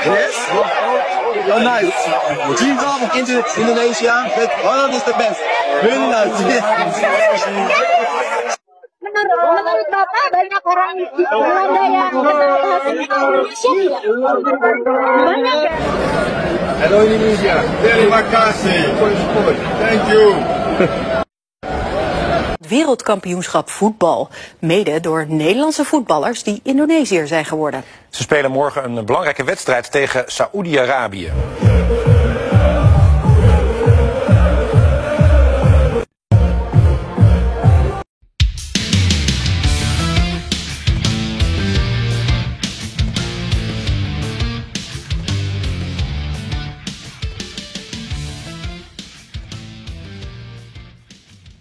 Yes? Oh, nice. Teams off into Indonesia. That Holland is the best. Really nice. Menurut Bapak banyak orang Belanda yang kenal bahasa Indonesia tidak? Banyak ya? Hello Indonesia. Terima kasih. Thank you. Wereldkampioenschap voetbal. Mede door Nederlandse voetballers die Indonesiër zijn geworden. Ze spelen morgen een belangrijke wedstrijd tegen Saoedi-Arabië.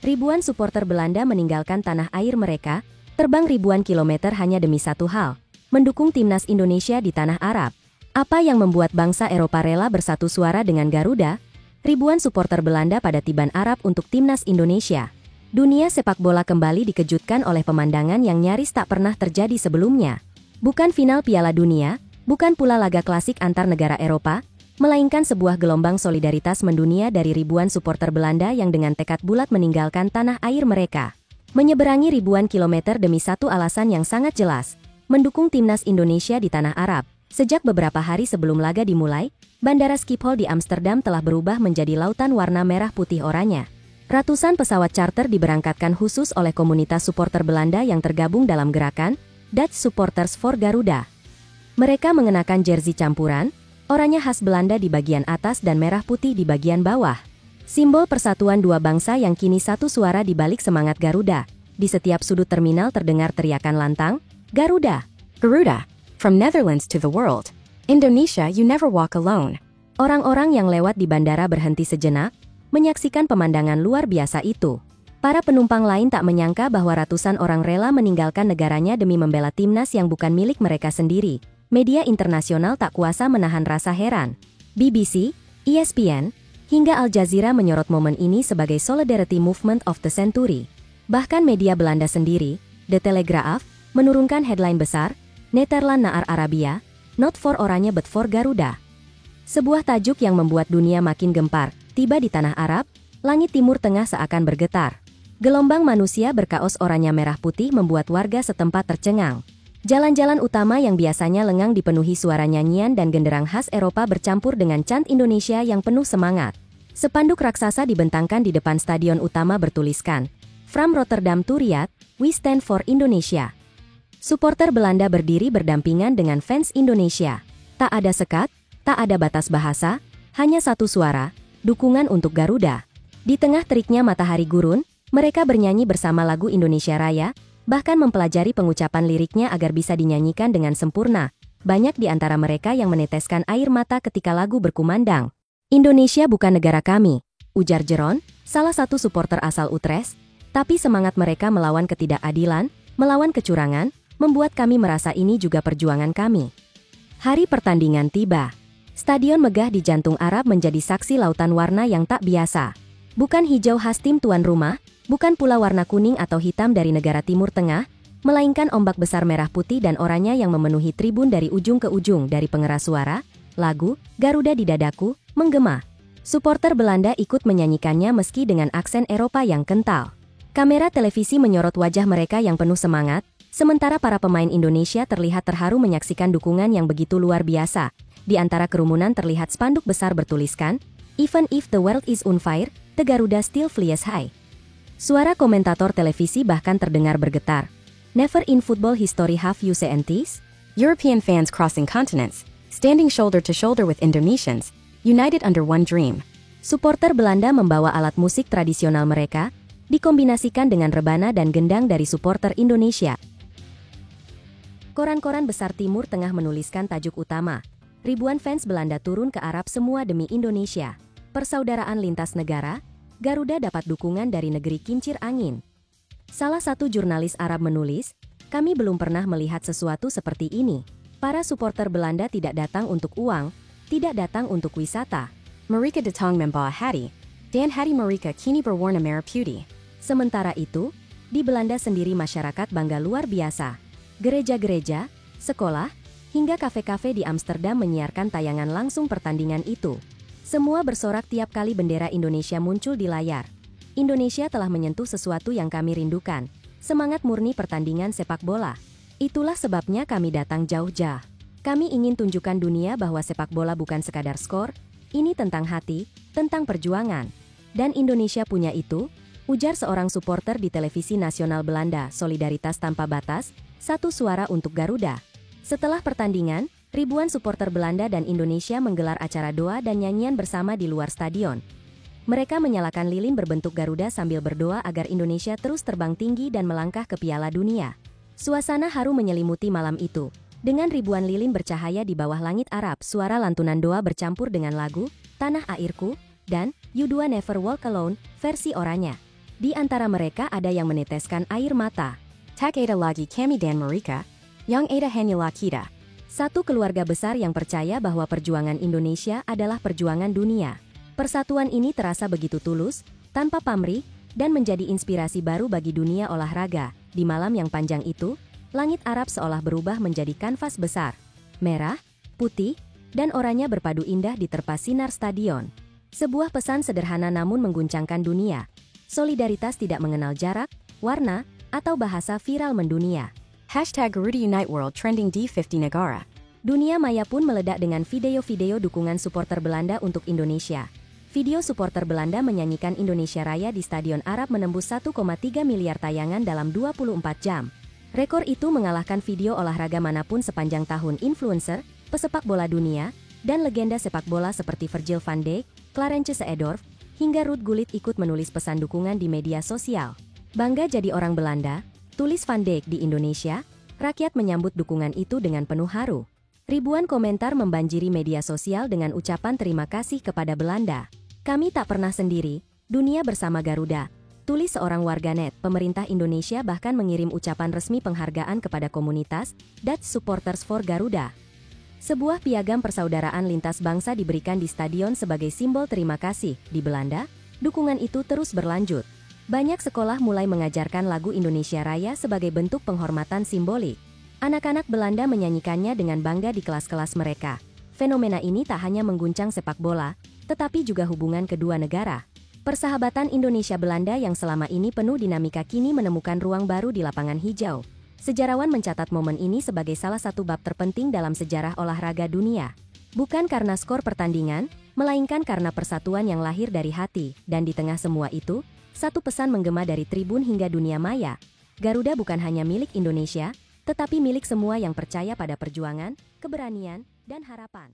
Ribuan supporter Belanda meninggalkan tanah air mereka, terbang ribuan kilometer hanya demi satu hal, mendukung timnas Indonesia di tanah Arab. Apa yang membuat bangsa Eropa rela bersatu suara dengan Garuda? Ribuan supporter Belanda pada tiban Arab untuk timnas Indonesia. Dunia sepak bola kembali dikejutkan oleh pemandangan yang nyaris tak pernah terjadi sebelumnya. Bukan final Piala Dunia, bukan pula laga klasik antar negara Eropa, melainkan sebuah gelombang solidaritas mendunia dari ribuan supporter Belanda yang dengan tekad bulat meninggalkan tanah air mereka. Menyeberangi ribuan kilometer demi satu alasan yang sangat jelas, mendukung timnas Indonesia di tanah Arab. Sejak beberapa hari sebelum laga dimulai, Bandara Schiphol di Amsterdam telah berubah menjadi lautan warna merah putih oranye. Ratusan pesawat charter diberangkatkan khusus oleh komunitas supporter Belanda yang tergabung dalam gerakan Dutch Supporters for Garuda. Mereka mengenakan jersey campuran, oranye khas Belanda di bagian atas dan merah putih di bagian bawah. Simbol persatuan dua bangsa yang kini satu suara di balik semangat Garuda. Di setiap sudut terminal terdengar teriakan lantang, Garuda! Garuda! From Netherlands to the world. Indonesia, you never walk alone. Orang-orang yang lewat di bandara berhenti sejenak, menyaksikan pemandangan luar biasa itu. Para penumpang lain tak menyangka bahwa ratusan orang rela meninggalkan negaranya demi membela timnas yang bukan milik mereka sendiri. Media internasional tak kuasa menahan rasa heran. BBC, ESPN, hingga Al Jazeera menyorot momen ini sebagai Solidarity Movement of the Century. Bahkan media Belanda sendiri, The Telegraaf, menurunkan headline besar, Nederland naar Arabia, not for Oranje but for Garuda. Sebuah tajuk yang membuat dunia makin gempar. Tiba di tanah Arab, langit Timur Tengah seakan bergetar. Gelombang manusia berkaos oranye merah putih membuat warga setempat tercengang. Jalan-jalan utama yang biasanya lengang dipenuhi suara nyanyian dan genderang khas Eropa bercampur dengan chant Indonesia yang penuh semangat. Spanduk raksasa dibentangkan di depan stadion utama bertuliskan, From Rotterdam to Riyadh, we stand for Indonesia. Supporter Belanda berdiri berdampingan dengan fans Indonesia. Tak ada sekat, tak ada batas bahasa, hanya satu suara, dukungan untuk Garuda. Di tengah teriknya matahari gurun, mereka bernyanyi bersama lagu Indonesia Raya, bahkan mempelajari pengucapan liriknya agar bisa dinyanyikan dengan sempurna. Banyak di antara mereka yang meneteskan air mata ketika lagu berkumandang. Indonesia bukan negara kami, ujar Jeroen, salah satu supporter asal Utrecht, tapi semangat mereka melawan ketidakadilan, melawan kecurangan, membuat kami merasa ini juga perjuangan kami. Hari pertandingan tiba. Stadion megah di jantung Arab menjadi saksi lautan warna yang tak biasa. Bukan hijau khas tim tuan rumah, bukan pula warna kuning atau hitam dari negara Timur Tengah, melainkan ombak besar merah putih dan oranye yang memenuhi tribun dari ujung ke ujung. Dari pengeras suara, lagu Garuda di Dadaku menggema. Supporter Belanda ikut menyanyikannya meski dengan aksen Eropa yang kental. Kamera televisi menyorot wajah mereka yang penuh semangat, sementara para pemain Indonesia terlihat terharu menyaksikan dukungan yang begitu luar biasa. Di antara kerumunan terlihat spanduk besar bertuliskan, Even if the world is on fire, the Garuda still flies high. Suara komentator televisi bahkan terdengar bergetar. Never in football history have you seen this? European fans crossing continents, standing shoulder to shoulder with Indonesians, united under one dream. Supporter Belanda membawa alat musik tradisional mereka, dikombinasikan dengan rebana dan gendang dari supporter Indonesia. Koran-koran besar Timur Tengah menuliskan tajuk utama, ribuan fans Belanda turun ke Arab semua demi Indonesia. Persaudaraan lintas negara, Garuda dapat dukungan dari negeri kincir angin. Salah satu jurnalis Arab menulis, kami belum pernah melihat sesuatu seperti ini. Para supporter Belanda tidak datang untuk uang, tidak datang untuk wisata. Mereka datang membawa hati, dan hati mereka kini berwarna merah putih. Sementara itu, di Belanda sendiri masyarakat bangga luar biasa. Gereja-gereja, sekolah, hingga kafe-kafe di Amsterdam menyiarkan tayangan langsung pertandingan itu. Semua bersorak tiap kali bendera Indonesia muncul di layar. Indonesia telah menyentuh sesuatu yang kami rindukan, semangat murni pertandingan sepak bola. Itulah sebabnya kami datang jauh-jauh. Kami ingin tunjukkan dunia bahwa sepak bola bukan sekadar skor, ini tentang hati, tentang perjuangan. Dan Indonesia punya itu, ujar seorang supporter di televisi nasional Belanda, Solidaritas Tanpa Batas, satu suara untuk Garuda. Setelah pertandingan, ribuan supporter Belanda dan Indonesia menggelar acara doa dan nyanyian bersama di luar stadion. Mereka menyalakan lilin berbentuk Garuda sambil berdoa agar Indonesia terus terbang tinggi dan melangkah ke Piala Dunia. Suasana haru menyelimuti malam itu. Dengan ribuan lilin bercahaya di bawah langit Arab, suara lantunan doa bercampur dengan lagu Tanah Airku dan You Do Never Walk Alone versi oranye. Di antara mereka ada yang meneteskan air mata. Tak ada lagi kami dan mereka, yang ada hanyalah kita. Satu keluarga besar yang percaya bahwa perjuangan Indonesia adalah perjuangan dunia. Persatuan ini terasa begitu tulus, tanpa pamrih, dan menjadi inspirasi baru bagi dunia olahraga. Di malam yang panjang itu, langit Arab seolah berubah menjadi kanvas besar. Merah, putih, dan oranye berpadu indah di terpa sinar stadion. Sebuah pesan sederhana namun mengguncangkan dunia. Solidaritas tidak mengenal jarak, warna, atau bahasa viral mendunia. #GarudaUniteWorld trending di 50 negara. Dunia maya pun meledak dengan video-video dukungan supporter Belanda untuk Indonesia. Video supporter Belanda menyanyikan Indonesia Raya di Stadion Arab menembus 1,3 miliar tayangan dalam 24 jam. Rekor itu mengalahkan video olahraga manapun sepanjang tahun. Influencer, pesepak bola dunia, dan legenda sepak bola seperti Virgil van Dijk, Clarence Seedorf, hingga Ruud Gullit ikut menulis pesan dukungan di media sosial. Bangga jadi orang Belanda, tulis Van Dijk di Indonesia, rakyat menyambut dukungan itu dengan penuh haru. Ribuan komentar membanjiri media sosial dengan ucapan terima kasih kepada Belanda. Kami tak pernah sendiri, dunia bersama Garuda, tulis seorang warganet. Pemerintah Indonesia bahkan mengirim ucapan resmi penghargaan kepada komunitas Dutch Supporters for Garuda. Sebuah piagam persaudaraan lintas bangsa diberikan di stadion sebagai simbol terima kasih. Di Belanda, dukungan itu terus berlanjut. Banyak sekolah mulai mengajarkan lagu Indonesia Raya sebagai bentuk penghormatan simbolik. Anak-anak Belanda menyanyikannya dengan bangga di kelas-kelas mereka. Fenomena ini tak hanya mengguncang sepak bola, tetapi juga hubungan kedua negara. Persahabatan Indonesia-Belanda yang selama ini penuh dinamika kini menemukan ruang baru di lapangan hijau. Sejarawan mencatat momen ini sebagai salah satu bab terpenting dalam sejarah olahraga dunia. Bukan karena skor pertandingan, melainkan karena persatuan yang lahir dari hati. Dan di tengah semua itu, satu pesan menggema dari tribun hingga dunia maya. Garuda bukan hanya milik Indonesia, tetapi milik semua yang percaya pada perjuangan, keberanian, dan harapan.